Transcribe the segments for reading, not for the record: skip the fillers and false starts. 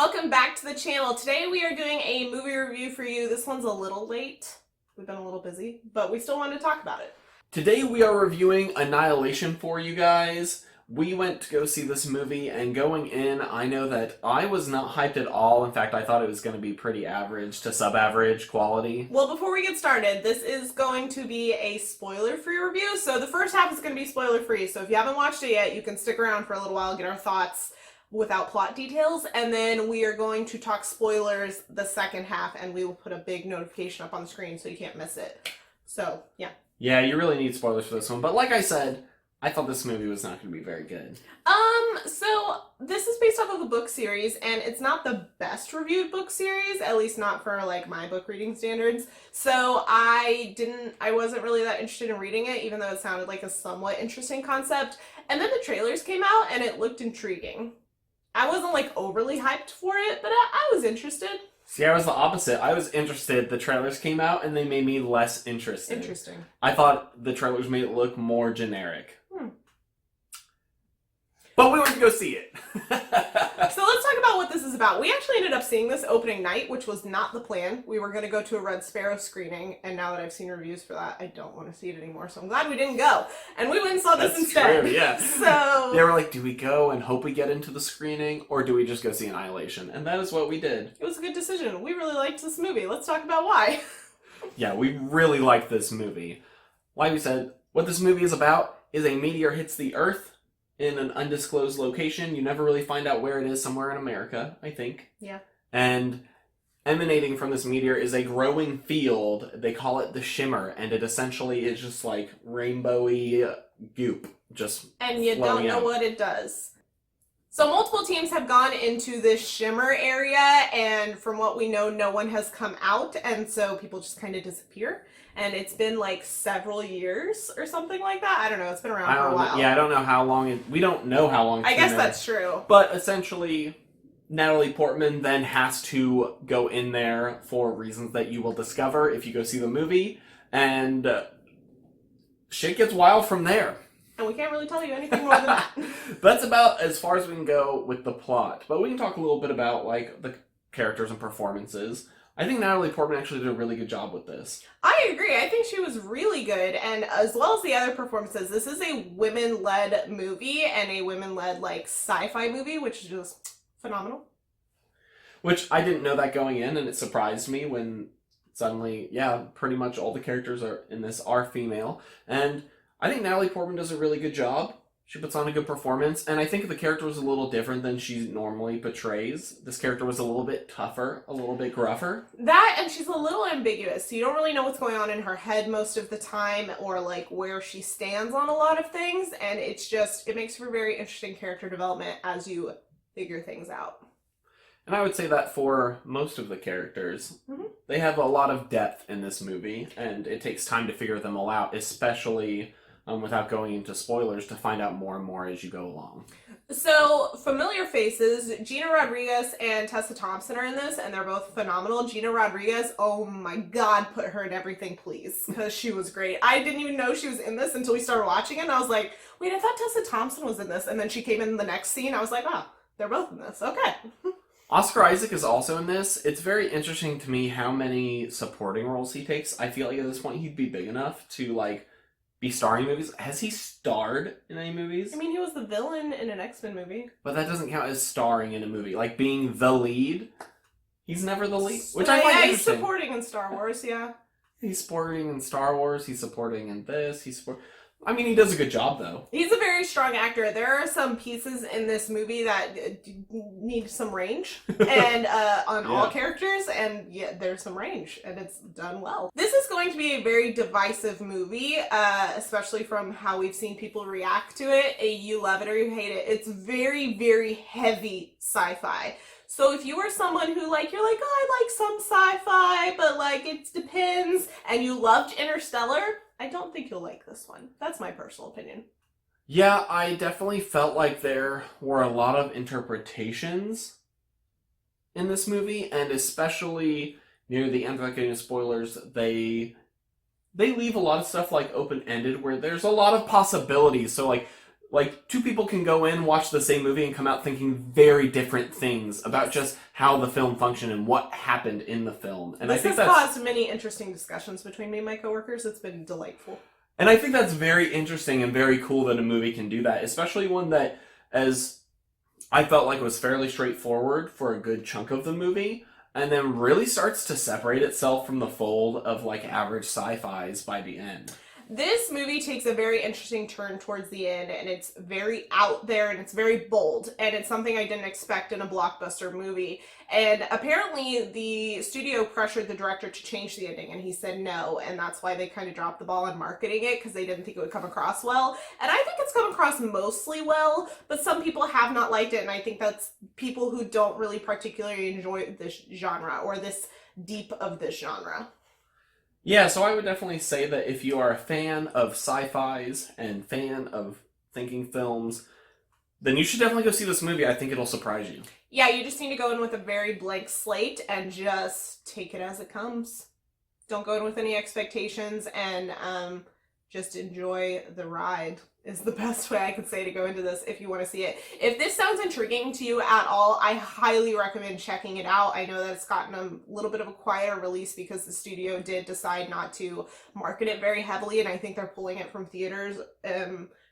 welcome back to the channel. Today we are doing a movie review for you. This one's a little late. We've been a little busy, but we still wanted to talk about it. Today we are reviewing Annihilation for you guys. We went to go see this movie, and going in, I know that I was not hyped at all. In fact, I thought it was going to be pretty average to sub-average quality. Well, before we get started, this is going to be a spoiler-free review. So the first half is going to be spoiler-free. So if you haven't watched it yet, you can stick around for a little while, get our thoughts without plot details, and then we are going to talk spoilers the second half, and we will put a big notification up on the screen so you can't miss it. So, yeah. Yeah, you really need spoilers for this one, but like I said, I thought this movie was not going to be very good. So this is based off of a book series, and it's not the best reviewed book series, at least not for like my book reading standards. So I wasn't really that interested in reading it, even though it sounded like a somewhat interesting concept. And then the trailers came out and it looked intriguing. I wasn't like overly hyped for it, but I was interested. See, I was the opposite. I was interested. The trailers came out and they made me less interested. Interesting. I thought the trailers made it look more generic. But we went to go see it. So let's talk about what this is about. We actually ended up seeing this opening night, which was not the plan. We were going to go to a Red Sparrow screening, and now that I've seen reviews for that, I don't want to see it anymore, so I'm glad we didn't go. And we went and saw this instead. True, yeah. So they were like, do we go and hope we get into the screening, or do we just go see Annihilation? And that is what we did. It was a good decision. We really liked this movie. Let's talk about why. Yeah, we really liked this movie. Like we said, what this movie is about is a meteor hits the Earth in an undisclosed location. You never really find out where it is, somewhere in America, I think. Yeah. And emanating from this meteor is a growing field. They call it the Shimmer, and it essentially is just like rainbowy goop. And you don't know what it does. So multiple teams have gone into this Shimmer area, and from what we know, no one has come out, and so people just kind of disappear. And it's been like several years or something like that. I don't know. It's been around for a while. Yeah, I don't know how long we don't know how long it's been I guess there. that's true. But essentially, Natalie Portman then has to go in there for reasons that you will discover if you go see the movie. And shit gets wild from there. And we can't really tell you anything more than that. That's about as far as we can go with the plot. But we can talk a little bit about like the characters and performances. I think Natalie Portman actually did a really good job with this. I agree. I think she was really good, and as well as the other performances, this is a women-led movie and a women-led like sci-fi movie, which is just phenomenal. Which I didn't know that going in, and it surprised me when suddenly, yeah, pretty much all the characters in this are female. And I think Natalie Portman does a really good job. She puts on a good performance, and I think the character was a little different than she normally portrays. This character was a little bit tougher, a little bit gruffer. That, and she's a little ambiguous, so you don't really know what's going on in her head most of the time, or like where she stands on a lot of things, and it makes for very interesting character development as you figure things out. And I would say that for most of the characters, they have a lot of depth in this movie, and it takes time to figure them all out, especially without going into spoilers, to find out more and more as you go along. So, familiar faces, Gina Rodriguez and Tessa Thompson are in this, and they're both phenomenal. Gina Rodriguez, oh my god, put her in everything, please, because she was great. I didn't even know she was in this until we started watching it, and I was like, wait, I thought Tessa Thompson was in this, and then she came in the next scene, I was like, oh, they're both in this, okay. Oscar Isaac is also in this. It's very interesting to me how many supporting roles he takes. I feel like at this point he'd be big enough to, like, be starring in movies. Has he starred in any movies? I mean, he was the villain in an X-Men movie. But that doesn't count as starring in a movie. Like, being the lead. He's never the lead. Which I find interesting. He's supporting in Star Wars, yeah. He's supporting in Star Wars. He's supporting in this. I mean, he does a good job, though. He's a very strong actor. There are some pieces in this movie that need some range, and on all characters, and yeah, there's some range, and it's done well. This is going to be a very divisive movie, especially from how we've seen people react to it. You love it or you hate it. It's very, very heavy sci-fi. So if you are someone who you're like, oh, I like some sci-fi, but like it depends, and you loved Interstellar, I don't think you'll like this one. That's my personal opinion. Yeah, I definitely felt like there were a lot of interpretations in this movie, and especially near the end, without getting into spoilers, they leave a lot of stuff like open-ended where there's a lot of possibilities. So like like, two people can go in, watch the same movie, and come out thinking very different things about just how the film functioned and what happened in the film. And This I think has that's caused many interesting discussions between me and my coworkers. It's been delightful. And I think that's very interesting and very cool that a movie can do that, especially one that, as I felt like, was fairly straightforward for a good chunk of the movie, and then really starts to separate itself from the fold of, like, average sci-fis by the end. This movie takes a very interesting turn towards the end, and it's very out there, and it's very bold, and it's something I didn't expect in a blockbuster movie. And apparently the studio pressured the director to change the ending, and he said no, and that's why they kind of dropped the ball on marketing it, because they didn't think it would come across well. And I think it's come across mostly well, but some people have not liked it, and I think that's people who don't really particularly enjoy this genre, or this deep of this genre. Yeah, so I would definitely say that if you are a fan of sci-fis and fan of thinking films, then you should definitely go see this movie. I think it'll surprise you. Yeah, you just need to go in with a very blank slate and just take it as it comes. Don't go in with any expectations, and just enjoy the ride is the best way I could say to go into this if you want to see it. If this sounds intriguing to you at all, I highly recommend checking it out. I know that it's gotten a little bit of a quieter release because the studio did decide not to market it very heavily, and I think they're pulling it from theaters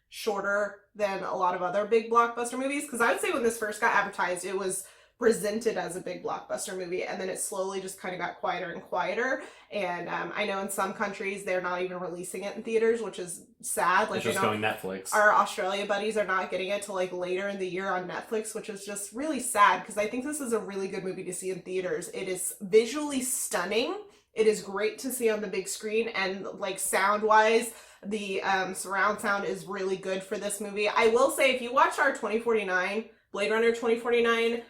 shorter than a lot of other big blockbuster movies. Because I would say when this first got advertised, it was presented as a big blockbuster movie, and then it slowly just kind of got quieter and quieter. And I know in some countries they're not even releasing it in theaters, which is sad. Like, it's just going Netflix. Our Australia buddies are not getting it till like later in the year on Netflix, which is just really sad, because I think this is a really good movie to see in theaters. It is visually stunning. It is great to see on the big screen, and like sound wise, the surround sound is really good for this movie. I will say, if you watch our 2049 Blade Runner 2049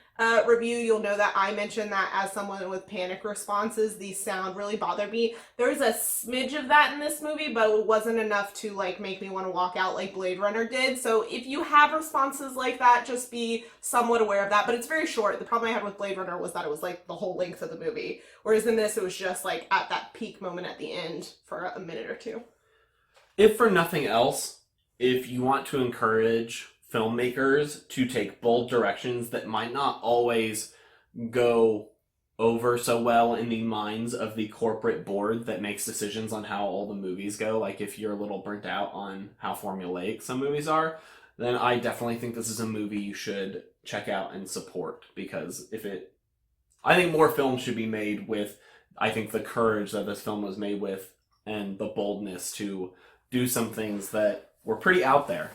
review, you'll know that I mentioned that as someone with panic responses, the sound really bothered me. There's a smidge of that in this movie, but it wasn't enough to like make me want to walk out like Blade Runner did. So if you have responses like that, just be somewhat aware of that. But it's very short. The problem I had with Blade Runner was that it was like the whole length of the movie, whereas in this it was just like at that peak moment at the end for a minute or two. If for nothing else, if you want to encourage filmmakers to take bold directions that might not always go over so well in the minds of the corporate board that makes decisions on how all the movies go, like if you're a little burnt out on how formulaic some movies are, then I definitely think this is a movie you should check out and support, because I think more films should be made with, I think, the courage that this film was made with, and the boldness to do some things that were pretty out there.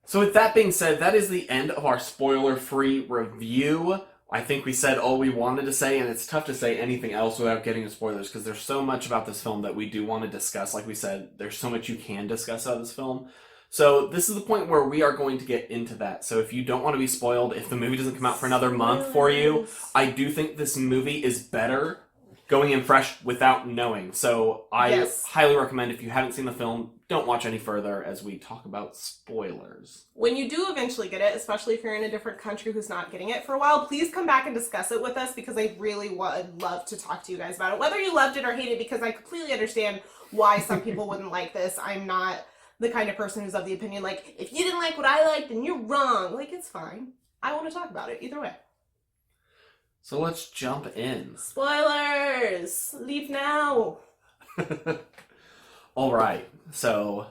So with that being said, that is the end of our spoiler-free review. I think we said all we wanted to say, and it's tough to say anything else without getting into spoilers, because there's so much about this film that we do want to discuss. Like we said, there's so much you can discuss about this film. So this is the point where we are going to get into that. So if you don't want to be spoiled, if the movie doesn't come out for another month for you, I do think this movie is better going in fresh without knowing. So I highly recommend, if you haven't seen the film, don't watch any further as we talk about spoilers. When you do eventually get it, especially if you're in a different country who's not getting it for a while, please come back and discuss it with us, because I really would love to talk to you guys about it. Whether you loved it or hated it, because I completely understand why some people wouldn't like this. I'm not the kind of person who's of the opinion, like, if you didn't like what I liked, then you're wrong. Like, it's fine. I want to talk about it either way. So let's jump in. Spoilers! Leave now! Alright, so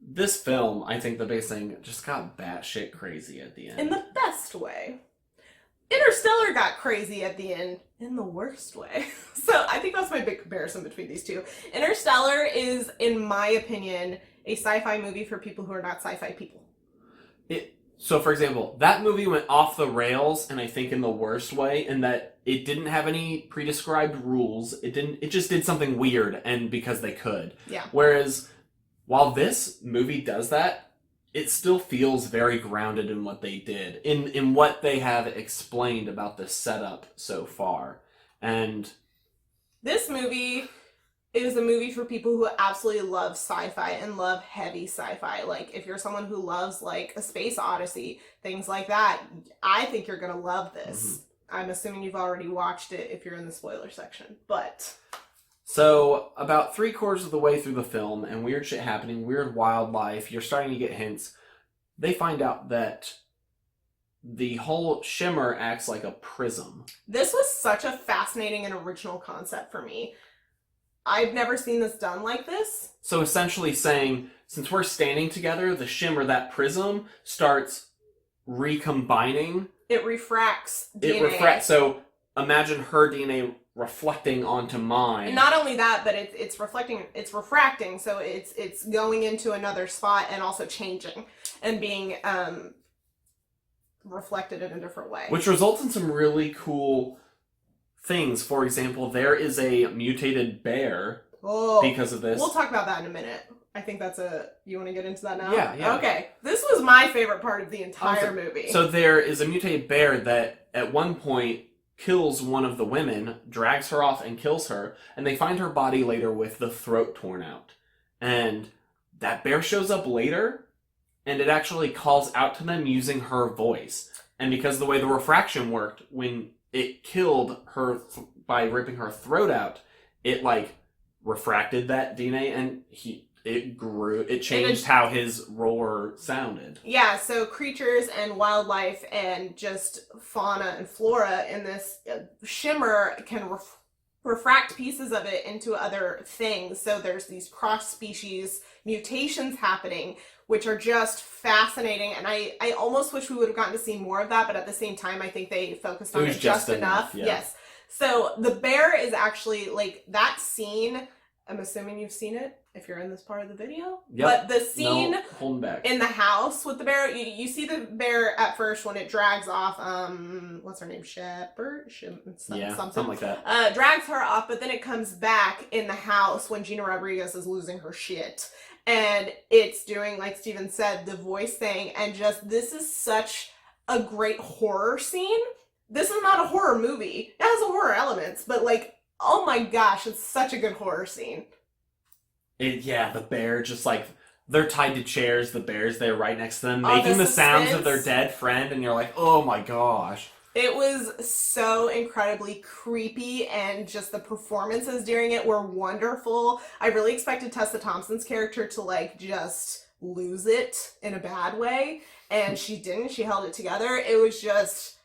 this film, I think the biggest thing, just got batshit crazy at the end. In the best way. Interstellar got crazy at the end in the worst way. So I think that's my big comparison between these two. Interstellar is, in my opinion, a sci-fi movie for people who are not sci-fi people. So, for example, that movie went off the rails, and I think in the worst way, in that it didn't have any pre-described rules. It just did something weird, and because they could. Yeah. Whereas, while this movie does that, it still feels very grounded in what they did, in what they have explained about the setup so far. And this movie is a movie for people who absolutely love sci-fi and love heavy sci-fi. Like, if you're someone who loves, like, A Space Odyssey, things like that, I think you're gonna love this. Mm-hmm. I'm assuming you've already watched it if you're in the spoiler section, but... So, about 3/4 of the way through the film, and weird shit happening, weird wildlife, you're starting to get hints. they find out that the whole shimmer acts like a prism. This was such a fascinating and original concept for me. I've never seen this done like this. So essentially saying, since we're standing together, the shimmer, that prism, starts recombining. It refracts DNA. So imagine her DNA reflecting onto mine. And not only that, but it's refracting, so it's going into another spot and also changing and being reflected in a different way. Which results in some really cool things. For example, there is a mutated bear because of this. We'll talk about that in a minute. I think that's you want to get into that now? Yeah. Okay. This was my favorite part of the entire movie. So there is a mutated bear that at one point kills one of the women, drags her off and kills her, and they find her body later with the throat torn out. And that bear shows up later, and it actually calls out to them using her voice. And because of the way the refraction worked, when it killed her by ripping her throat out, it refracted that DNA, and it grew. It changed how his roar sounded. Yeah, so creatures and wildlife and just fauna and flora in this shimmer can refract pieces of it into other things. So there's these cross-species mutations happening, which are just fascinating. And I almost wish we would have gotten to see more of that, but at the same time, I think they focused on it just enough. Yeah. Yes. So the bear is actually, that scene, I'm assuming you've seen it if you're in this part of the video. Yep. But the scene holding back in the house with the bear, you see the bear at first when it drags off, what's her name? Something like that. Drags her off, but then it comes back in the house when Gina Rodriguez is losing her shit. And it's doing, like Steven said, the voice thing, and this is such a great horror scene. This is not a horror movie. It has horror elements, but oh my gosh, it's such a good horror scene. The bear just they're tied to chairs, the bear's there right next to them, making the sounds of their dead friend, and you're like, oh my gosh. It was so incredibly creepy, and just the performances during it were wonderful. I really expected Tessa Thompson's character to just lose it in a bad way, and she didn't. She held it together. It was just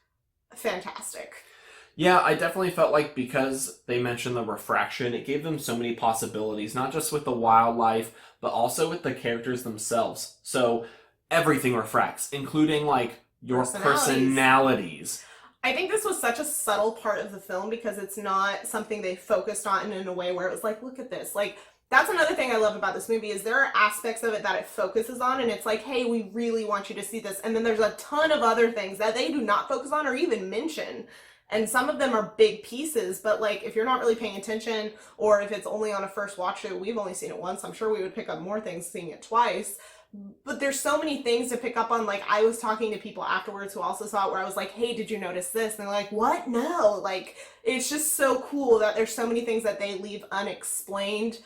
fantastic. Yeah, I definitely felt like because they mentioned the refraction, it gave them so many possibilities, not just with the wildlife, but also with the characters themselves. So everything refracts, including your personalities. I think this was such a subtle part of the film because it's not something they focused on in a way where it was look at this. That's another thing I love about this movie is there are aspects of it that it focuses on, and it's hey, we really want you to see this. And then there's a ton of other things that they do not focus on or even mention. And some of them are big pieces, but if you're not really paying attention, or if it's only on a first watch through, we've only seen it once, I'm sure we would pick up more things seeing it twice. But there's so many things to pick up on. I was talking to people afterwards who also saw it where I was hey, did you notice this? And they're like, what? No. It's just so cool that there's so many things that they leave unexplained.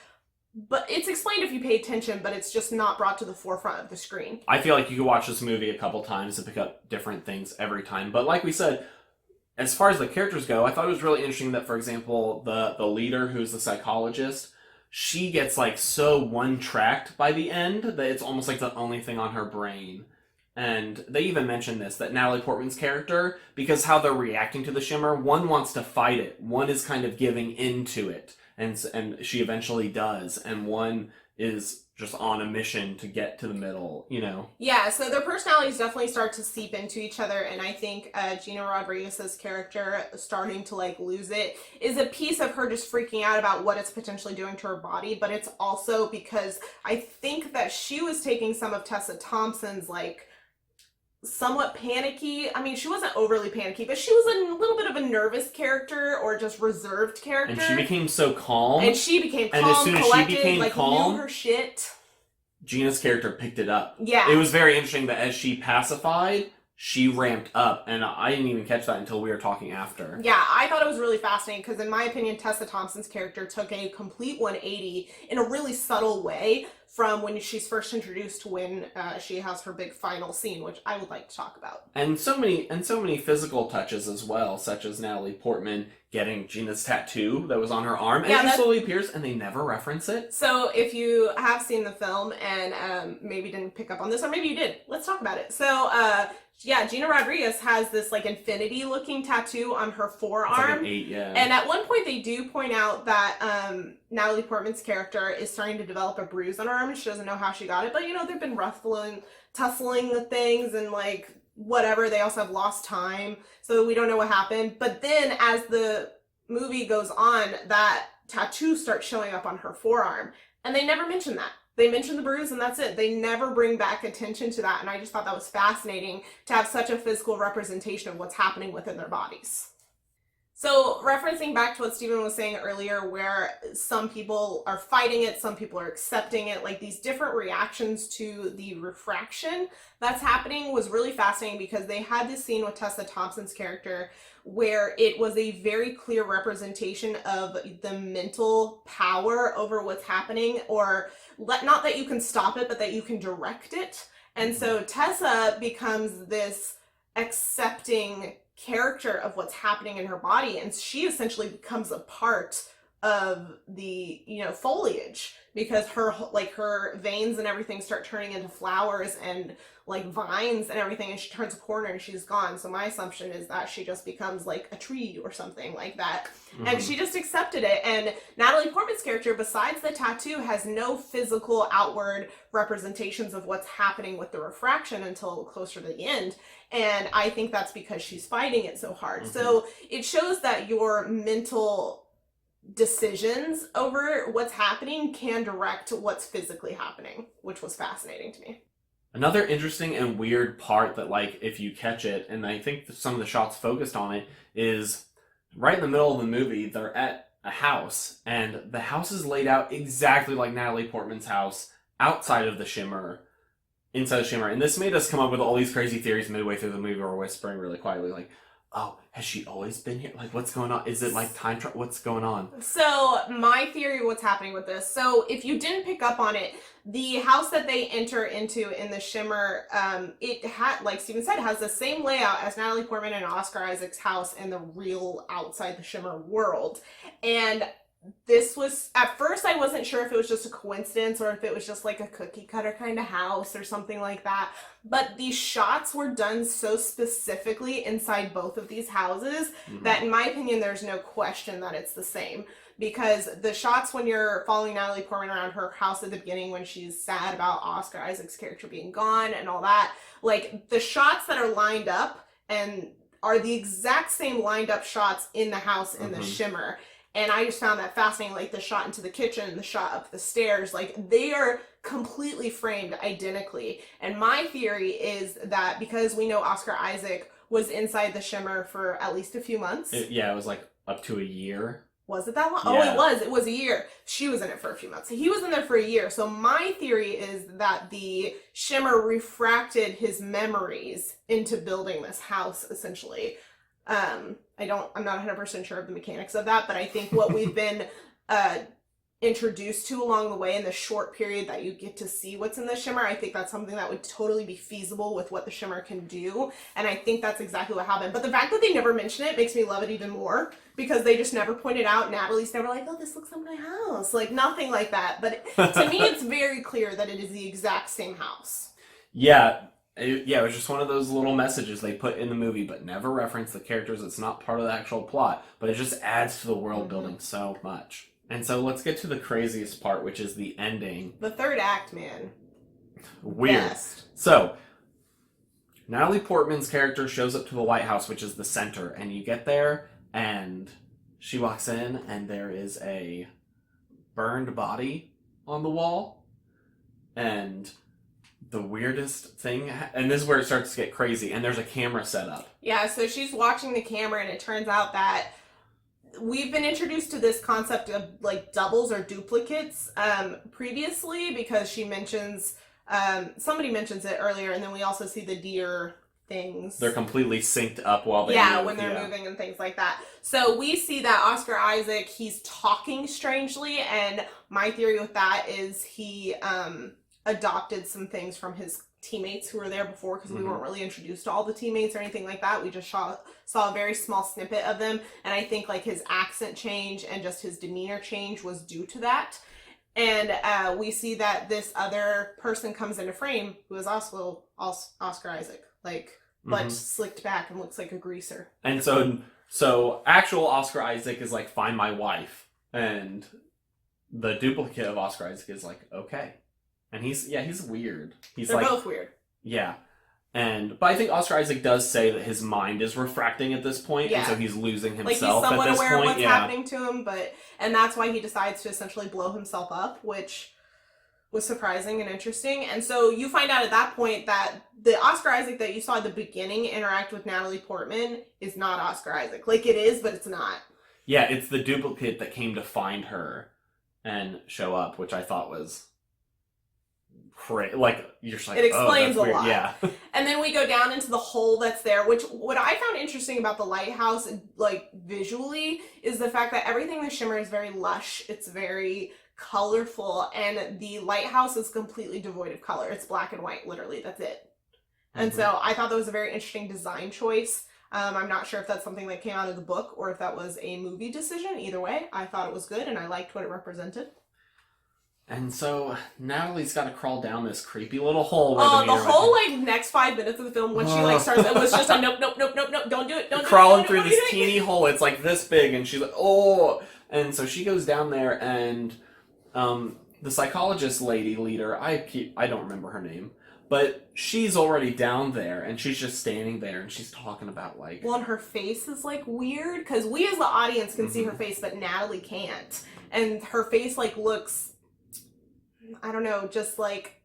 But it's explained if you pay attention, but it's just not brought to the forefront of the screen. I feel like you could watch this movie a couple times and pick up different things every time. But like we said, as far as the characters go, I thought it was really interesting that, for example, the leader, who's the psychologist, she gets so one-tracked by the end that it's almost the only thing on her brain. And they even mentioned this, that Natalie Portman's character, because how they're reacting to the shimmer, one wants to fight it, one is kind of giving into it, and she eventually does, and one is just on a mission to get to the middle, Yeah, so their personalities definitely start to seep into each other, and I think Gina Rodriguez's character starting to lose it is a piece of her just freaking out about what it's potentially doing to her body, but it's also because I think that she was taking some of Tessa Thompson's somewhat panicky. I mean, she wasn't overly panicky, but she was a little bit of a nervous character or just reserved character. And she became so calm. And she became calm, and as soon as collected, she became calm, knew her shit. Gina's character picked it up. Yeah. It was very interesting that as she pacified, she ramped up, and I didn't even catch that until we were talking after. Yeah, I thought it was really fascinating because in my opinion, Tessa Thompson's character took a complete 180 in a really subtle way from when she's first introduced to when she has her big final scene, which I would like to talk about. And so many physical touches as well, such as Natalie Portman getting Gina's tattoo that was on her arm, and it just slowly appears, and they never reference it. So if you have seen the film and maybe didn't pick up on this, or maybe you did, let's talk about it. So yeah, Gina Rodriguez has this like infinity-looking tattoo on her forearm. It's like an 8, yeah. And at one point they do point out that Natalie Portman's character is starting to develop a bruise on her arm, and she doesn't know how she got it. But you know, they've been tussling the things and like whatever. They also have lost time, so we don't know what happened. But then as the movie goes on, that tattoo starts showing up on her forearm, and they never mention that. They mention the bruise and that's it. They never bring back attention to that, and I just thought that was fascinating to have such a physical representation of what's happening within their bodies. So referencing back to what Stephen was saying earlier, where some people are fighting it, some people are accepting it, like these different reactions to the refraction that's happening was really fascinating, because they had this scene with Tessa Thompson's character where it was a very clear representation of the mental power over what's happening, or not that you can stop it, but that you can direct it. And so Tessa becomes this accepting character of what's happening in her body, and she essentially becomes a part of the, you know, foliage, because her veins and everything start turning into flowers and like vines and everything, and she turns a corner and she's gone. So my assumption is that she just becomes like a tree or something like that. Mm-hmm. And she just accepted it. And Natalie Portman's character, besides the tattoo, has no physical outward representations of what's happening with the refraction until closer to the end. And I think that's because she's fighting it so hard. Mm-hmm. So it shows that your mental decisions over what's happening can direct what's physically happening, which was fascinating to me. Another interesting and weird part that, like, if you catch it, and I think some of the shots focused on it, is right in the middle of the movie, they're at a house, and the house is laid out exactly like Natalie Portman's house outside of the Shimmer, inside the Shimmer. And this made us come up with all these crazy theories midway through the movie. We're whispering really quietly, like, oh, has she always been here? Like, what's going on? Is it like time travel? What's going on? So my theory, what's happening with this. So if you didn't pick up on it, the house that they enter into in the Shimmer, it had, like Steven said, has the same layout as Natalie Portman and Oscar Isaac's house in the real outside the Shimmer world. And this was, at first I wasn't sure if it was just a coincidence or if it was just like a cookie cutter kind of house or something like that. But these shots were done so specifically inside both of these houses that in my opinion, there's no question that it's the same. Because the shots when you're following Natalie Portman around her house at the beginning when she's sad about Oscar Isaac's character being gone and all that, like the shots that are lined up and are the exact same lined up shots in the house in the Shimmer. And I just found that fascinating, like the shot into the kitchen, the shot up the stairs, like they are completely framed identically. And my theory is that because we know Oscar Isaac was inside the Shimmer for at least a few months. It was like up to a year. Was it that long? Yeah. Oh, it was a year. She was in it for a few months. He was in there for a year. So my theory is that the Shimmer refracted his memories into building this house, essentially. I'm not 100% sure of the mechanics of that, but I think what we've been introduced to along the way in the short period that you get to see what's in the Shimmer, I think that's something that would totally be feasible with what the Shimmer can do, and I think that's exactly what happened. But the fact that they never mention it makes me love it even more, because they just never pointed out. Natalie's never like, oh, this looks like my house, like nothing like that. But to me, it's very clear that it is the exact same house. Yeah. It was just one of those little messages they put in the movie, but never reference the characters. It's not part of the actual plot, but it just adds to the world building so much. And so let's get to the craziest part, which is the ending. The third act, man. Weird. Best. So, Natalie Portman's character shows up to the White House, which is the center, and you get there, and she walks in, and there is a burned body on the wall, and the weirdest thing, and this is where it starts to get crazy, and there's a camera set up. Yeah, so she's watching the camera, and it turns out that we've been introduced to this concept of like doubles or duplicates previously, because she mentions, somebody mentions it earlier, and then we also see the deer things. They're completely synced up while they move. When they're moving and things like that. So we see that Oscar Isaac, he's talking strangely, and my theory with that is he adopted some things from his teammates who were there before, because we weren't really introduced to all the teammates or anything like that. We just saw a very small snippet of them, and I think like his accent change and just his demeanor change was due to that. And we see that this other person comes into frame who is also Oscar Isaac, like, but slicked back and looks like a greaser. And so actual Oscar Isaac is like, find my wife, and the duplicate of Oscar Isaac is like, okay. And he's weird. They're both weird. Yeah. But I think Oscar Isaac does say that his mind is refracting at this point, and so he's losing himself. Like, he's somewhat at this aware point. of what's happening to him, and that's why he decides to essentially blow himself up, which was surprising and interesting. And so you find out at that point that the Oscar Isaac that you saw at the beginning interact with Natalie Portman is not Oscar Isaac. Like, it is, but it's not. Yeah, it's the duplicate that came to find her and show up, which I thought was like, you're just like, it explains a lot. Yeah. And then we go down into the hole that's there, which what I found interesting about the lighthouse, like visually, is the fact that everything in the shimmer is very lush. It's very colorful, and the lighthouse is completely devoid of color. It's black and white, literally. That's it. And so I thought that was a very interesting design choice. I'm not sure if that's something that came out of the book or if that was a movie decision. Either way, I thought it was good, and I liked what it represented. And so Natalie's got to crawl down this creepy little hole. Where the whole like next 5 minutes of the film, when she like starts, it was just a nope, don't do it, crawling through this teeny hole. It's like this big, and she's like, oh. And so she goes down there, and the psychologist leader, I don't remember her name, but she's already down there, and she's just standing there, and she's talking about like. Well, and her face is like weird, because we as the audience can see her face, but Natalie can't, and her face like looks. I don't know, just like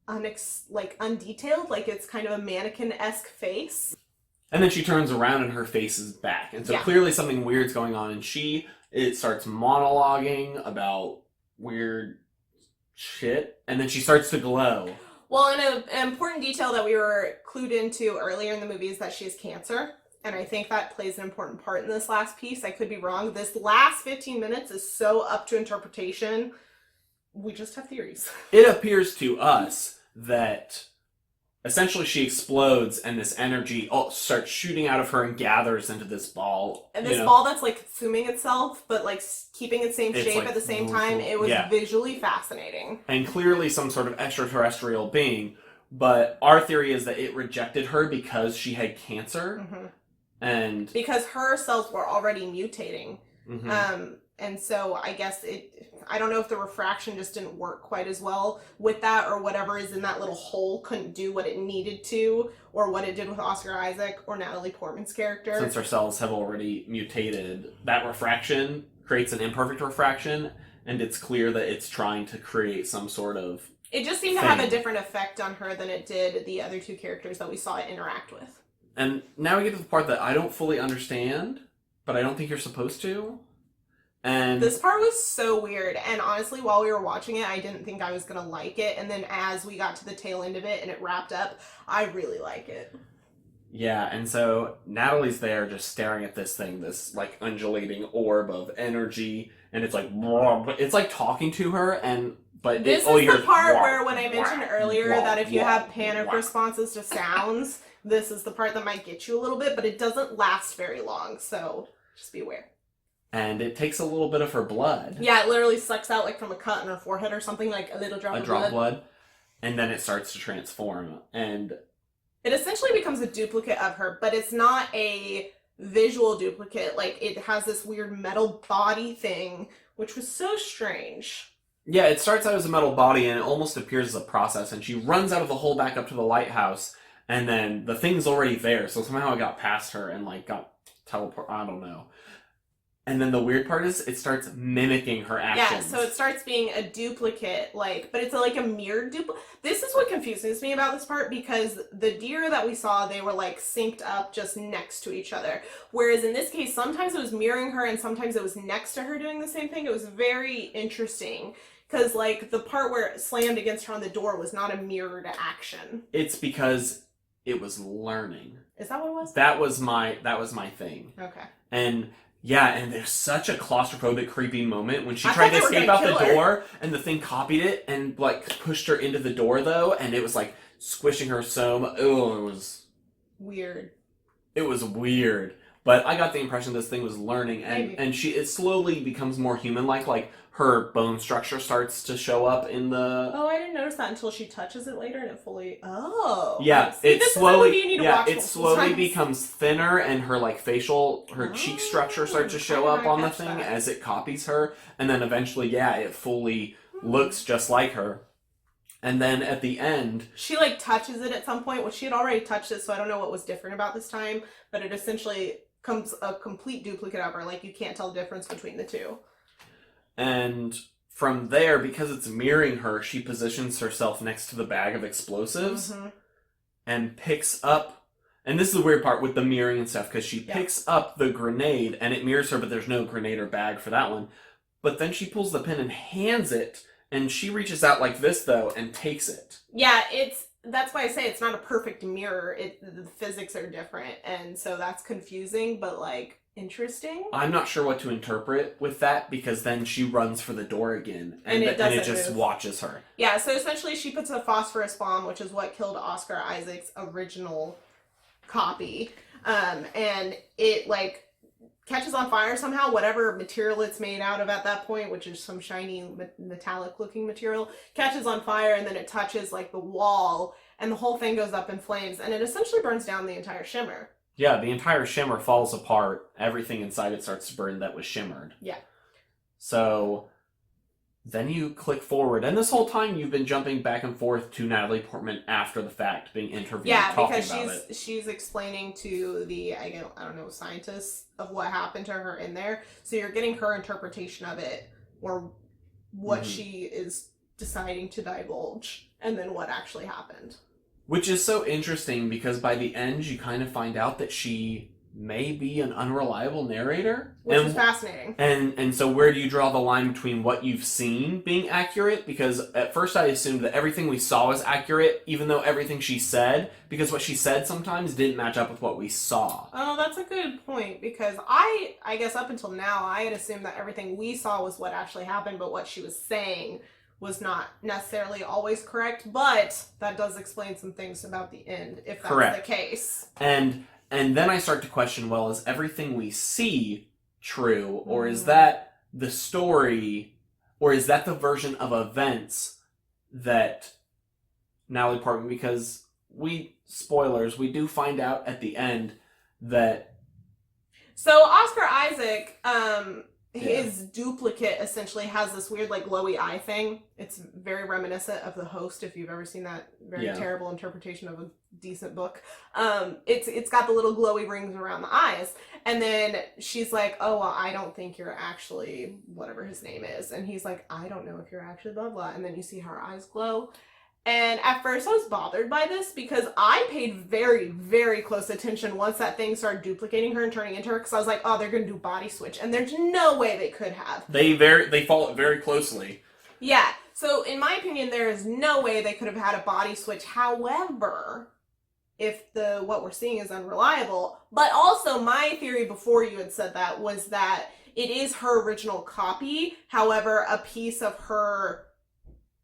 undetailed, like it's kind of a mannequin-esque face. And then she turns around and her face is back. And so clearly something weird's going on, and it starts monologuing about weird shit, and then she starts to glow. Well, and an important detail that we were clued into earlier in the movie is that she has cancer. And I think that plays an important part in this last piece. I could be wrong. This last 15 minutes is so up to interpretation. We just have theories. It appears to us that essentially she explodes, and this energy starts shooting out of her and gathers into this ball. And this ball that's like consuming itself, but like keeping its same shape at the same time. It was visually fascinating. And clearly some sort of extraterrestrial being. But our theory is that it rejected her because she had cancer. And because her cells were already mutating. And so I guess I don't know if the refraction just didn't work quite as well with that, or whatever is in that little hole couldn't do what it needed to, or what it did with Oscar Isaac or Natalie Portman's character. Since our cells have already mutated, that refraction creates an imperfect refraction, and it's clear that it's trying to create some sort of It just seemed to have a different effect on her than it did the other two characters that we saw it interact with. And now we get to the part that I don't fully understand, but I don't think you're supposed to. And this part was so weird, and honestly, while we were watching it, I didn't think I was gonna like it, and then as we got to the tail end of it and it wrapped up, I really like it. Yeah, and so Natalie's there just staring at this thing, this like undulating orb of energy, and it's like talking to her, but this is the part where, when I mentioned earlier that if you have panic responses to sounds, this is the part that might get you a little bit, but it doesn't last very long, so just be aware. And it takes a little bit of her blood. Yeah, it literally sucks out like from a cut in her forehead or something, like a little drop of blood. And then it starts to transform. And it essentially becomes a duplicate of her, but it's not a visual duplicate. Like, it has this weird metal body thing, which was so strange. Yeah, it starts out as a metal body and it almost appears as a process. And she runs out of the hole back up to the lighthouse. And then the thing's already there. So somehow it got past her and like got teleported. I don't know. And then the weird part is it starts mimicking her actions. Yeah, so it starts being a duplicate, but it's like a mirrored duplicate. This is what confuses me about this part, because the deer that we saw, they were like synced up just next to each other. Whereas in this case, sometimes it was mirroring her and sometimes it was next to her doing the same thing. It was very interesting. Because like the part where it slammed against her on the door was not a mirrored action. It's because it was learning. Is that what it was? That was my thing. Okay. And yeah, and there's such a claustrophobic, creepy moment when she tried to escape out the door, and the thing copied it and like pushed her into the door though, and it was like squishing her so much. Oh, it was weird. It was weird. But I got the impression this thing was learning, and it slowly becomes more human-like. Like her bone structure starts to show up in the. Oh, I didn't notice that until she touches it later, and it fully. Oh. Yeah, see, it slowly becomes thinner, and her like her cheek structure starts to show up on the thing as it copies her, and then eventually, it fully looks just like her. And then at the end... She, like, touches it at some point. Well, she had already touched it, so I don't know what was different about this time. But it essentially comes a complete duplicate of her. Like, you can't tell the difference between the two. And from there, because it's mirroring her, she positions herself next to the bag of explosives and picks up... And this is the weird part with the mirroring and stuff, because she picks up the grenade, and it mirrors her, but there's no grenade or bag for that one. But then she pulls the pin and hands it... And she reaches out like this, though, and takes it. Yeah, that's why I say it's not a perfect mirror. The physics are different, and so that's confusing, but, like, interesting. I'm not sure what to interpret with that, because then she runs for the door again, and it just watches her. Yeah, so essentially she puts a phosphorus bomb, which is what killed Oscar Isaac's original copy, and it, like... catches on fire somehow, whatever material it's made out of at that point, which is some shiny metallic looking material, catches on fire, and then it touches like the wall, and the whole thing goes up in flames, and it essentially burns down the entire shimmer. Yeah, the entire shimmer falls apart. Everything inside it starts to burn that was shimmered. Yeah. So then you click forward, and this whole time you've been jumping back and forth to Natalie Portman after the fact, being interviewed, talking about it. She's explaining to the, I don't know, scientists of what happened to her in there. So you're getting her interpretation of it, or what she is deciding to divulge, and then what actually happened. Which is so interesting, because by the end you kind of find out that she may be an unreliable narrator. Which is fascinating. And so where do you draw the line between what you've seen being accurate? Because at first I assumed that everything we saw was accurate, even though everything she said, because what she said sometimes didn't match up with what we saw. Oh, that's a good point, because I guess up until now, I had assumed that everything we saw was what actually happened, but what she was saying was not necessarily always correct, but that does explain some things about the end, if that's the case. And then I start to question, well, is everything we see true? Or is that the story? Or is that the version of events that Natalie Portman... Because spoilers, we do find out at the end that... So Oscar Isaac, his duplicate essentially has this weird, like, glowy eye thing. It's very reminiscent of The Host, if you've ever seen that very terrible interpretation of a decent book. It's got the little glowy rings around the eyes. And then she's like, oh, well, I don't think you're actually whatever his name is. And he's like, I don't know if you're actually blah, blah. And then you see her eyes glow. And at first I was bothered by this, because I paid very, very close attention once that thing started duplicating her and turning into her, because I was like, oh, they're going to do body switch. And there's no way they could have. They follow it very closely. Yeah. So in my opinion, there is no way they could have had a body switch. However, if what we're seeing is unreliable, but also my theory before you had said that was that it is her original copy. However, a piece of her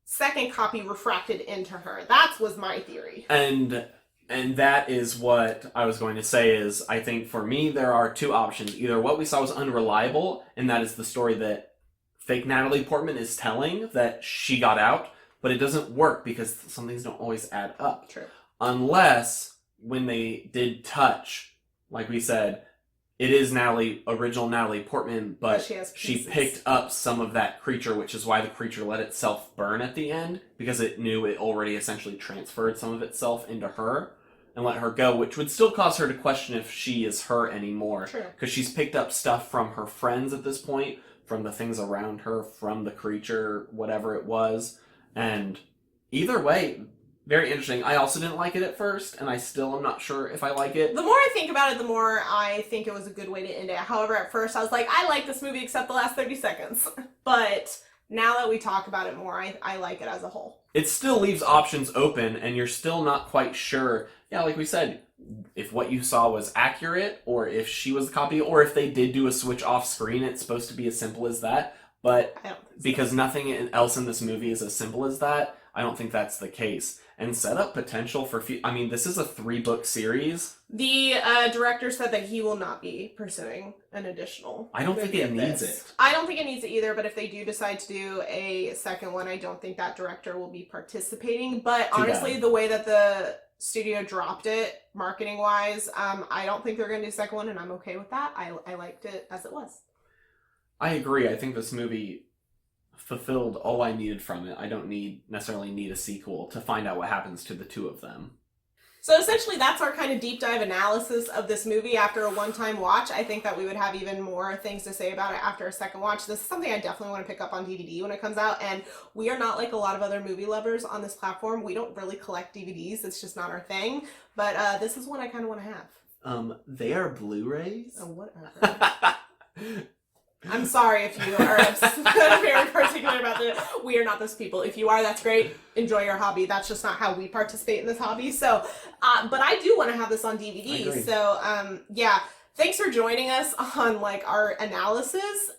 second copy refracted into her. That was my theory. And that is what I was going to say is, I think for me there are two options. Either what we saw was unreliable, and that is the story that fake Natalie Portman is telling, that she got out, but it doesn't work because some things don't always add up. True. Unless, when they did touch, like we said, it is original Natalie Portman, but she picked up some of that creature, which is why the creature let itself burn at the end, because it knew it already essentially transferred some of itself into her and let her go, which would still cause her to question if she is her anymore. True. Because she's picked up stuff from her friends at this point, from the things around her, from the creature, whatever it was. And either way, very interesting. I also didn't like it at first, and I still am not sure if I like it. The more I think about it, the more I think it was a good way to end it. However, at first I was like, I like this movie except the last 30 seconds. But now that we talk about it more, I like it as a whole. It still leaves options open, and you're still not quite sure yeah, like we said, if what you saw was accurate, or if she was the copy, or if they did do a switch off screen, it's supposed to be as simple as that. But I don't think so. because nothing else in this movie is as simple as that, I don't think that's the case. And set up potential for... I mean, this is a 3-book series. The director said that he will not be pursuing an additional. I don't think movie it of needs this. it. I don't think it needs it either, but if they do decide to do a second one, I don't think that director will be participating. But Too honestly, bad. the way that the studio dropped it, marketing-wise, I don't think they're going to do a second one, and I'm okay with that. I liked it as it was. I agree. I think this movie fulfilled all I needed from it. I don't necessarily need a sequel to find out what happens to the two of them. So essentially, that's our kind of deep dive analysis of this movie after a one-time watch. I think that we would have even more things to say about it after a second watch. This is something I definitely want to pick up on DVD when it comes out, and we are not like a lot of other movie lovers on this platform. We don't really collect DVDs. It's just not our thing. But this is one I kind of want to have. They are Blu-rays? Oh, whatever. I'm sorry if you are very particular about it. We are not those people. If you are, that's great. Enjoy your hobby. That's just not how we participate in this hobby. So, but I do want to have this on DVD. So, yeah. Thanks for joining us on like our analysis.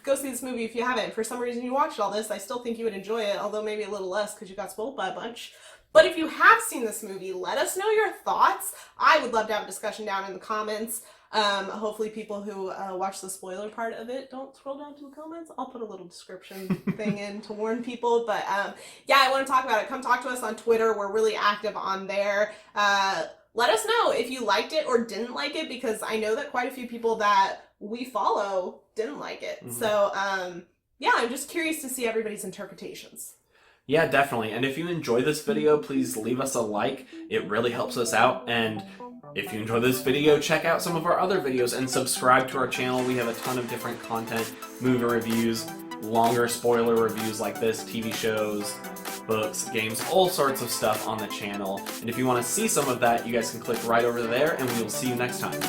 Go see this movie if you haven't. For some reason you watched all this, I still think you would enjoy it, although maybe a little less because you got spoiled by a bunch. But if you have seen this movie, let us know your thoughts. I would love to have a discussion down in the comments. Hopefully people who watch the spoiler part of it don't scroll down to the comments. I'll put a little description thing in to warn people. But yeah, I want to talk about it. Come talk to us on Twitter. We're really active on there. Let us know if you liked it or didn't like it, because I know that quite a few people that we follow didn't like it. Mm-hmm. So yeah, I'm just curious to see everybody's interpretations. Yeah, definitely. And if you enjoy this video, please leave us a like. It really helps us out. And if you enjoy this video, check out some of our other videos and subscribe to our channel. We have a ton of different content, movie reviews, longer spoiler reviews like this, TV shows, books, games, all sorts of stuff on the channel. And if you want to see some of that, you guys can click right over there, and we will see you next time.